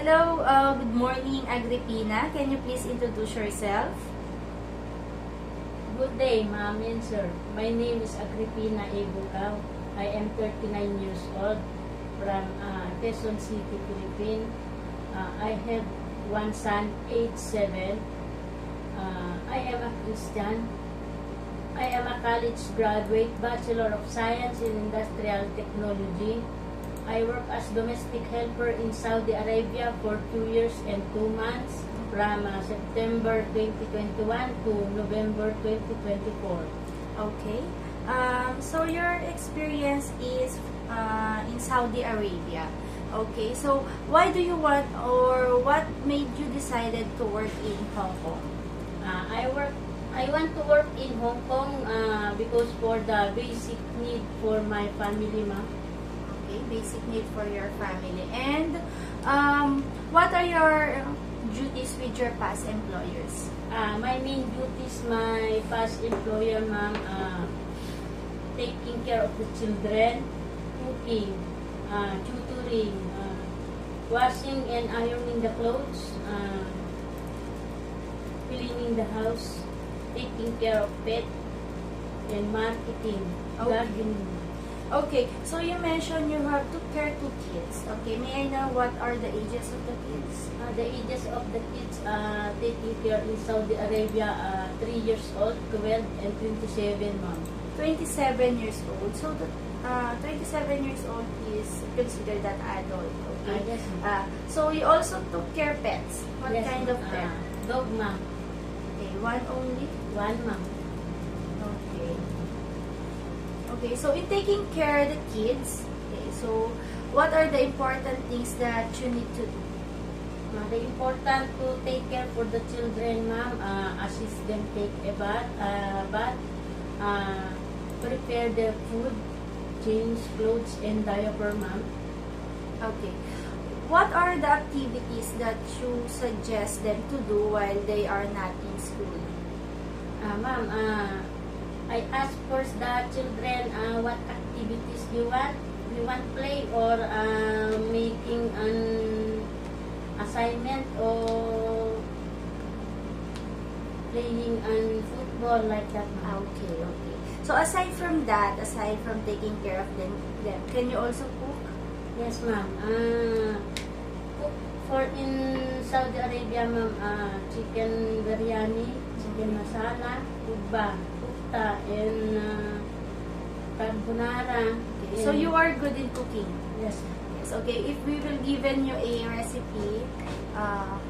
Hello, good morning, Agripina. Can you please introduce yourself? Good day, ma'am and sir. My name is Agripina A. Bukaw. I am 39 years old from Quezon City, Philippines. I have one son, age 7. I am a Christian. I am a college graduate, Bachelor of Science in Industrial Technology. I work as domestic helper in Saudi Arabia for 2 years and 2 months from September 2021 to November 2024. Okay. So your experience is in Saudi Arabia. Okay. So why do you want, or what made you decided to work in Hong Kong? I want to work in Hong Kong because for the basic need for my family, ma'am. Okay, basic need for your family. And what are your duties with your past employers? My main duties, my past employer, ma'am, taking care of the children, cooking, tutoring, washing and ironing the clothes, cleaning the house, taking care of pet, and marketing, gardening. Okay, so you mentioned you have to care 2 kids. Okay, may I know what are the ages of the kids? The ages of the kids taking care in Saudi Arabia, 3 years old, 12, and 27 months. 27 years old. So the 27 years old is considered that adult. Okay. Yes, so you also took care pets. What yes, kind of pet? Dog, ma'am. Okay, one only. 1 ma'am. Okay. Okay, so in taking care of the kids, okay, so what are the important things that you need to do? The important to take care for the children, ma'am, assist them take a bath, prepare their food, change clothes and diaper, ma'am. Okay. What are the activities that you suggest them to do while they are not in school? Ma'am, I ask first the children what activities you want. You want play or making an assignment or playing an football like that, ma'am. Okay, okay. So aside from that, aside from taking care of them, can you also cook? Yes, ma'am. Cook for in Saudi Arabia, ma'am, chicken biryani, chicken masala, kubba, kufta, and carbonara. Okay. So you are good in cooking? Yes. Yes, okay. If we will given you a recipe,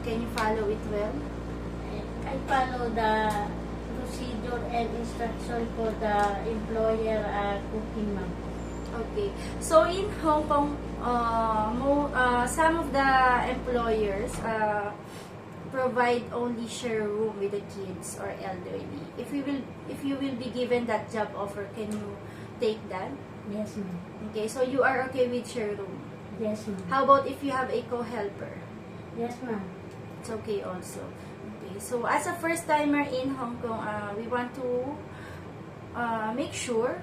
can you follow it well? I follow the procedure and instruction for the employer cooking, ma'am. Okay. So in Hong Kong, some of the employers provide only share room with the kids or elderly. If you will be given that job offer, can you take that? Yes, ma'am. Okay. So you are okay with share room. Yes, ma'am. How about if you have a co-helper? Yes, ma'am. It's okay also. Okay. So as a first timer in Hong Kong, we want to make sure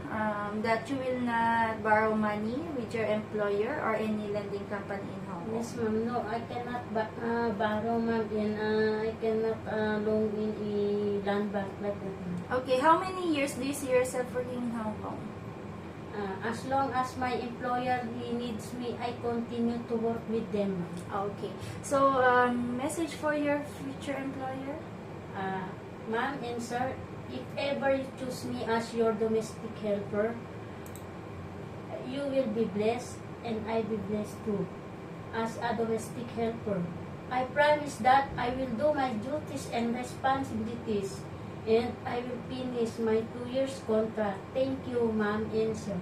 that you will not borrow money with your employer or any lending company in Hong Kong. Yes, ma'am. No, I cannot borrow, ma'am, and I cannot loan in a land bank like that, ma'am. Okay, how many years do you see yourself working in Hong Kong? As long as my employer he needs me, I continue to work with them, ma'am. Okay. So, message for your future employer? Ma'am and sir, if ever you choose me as your domestic helper, you will be blessed and I will be blessed too as a domestic helper. I promise that I will do my duties and responsibilities and I will finish my 2 years contract. Thank you, ma'am and sir.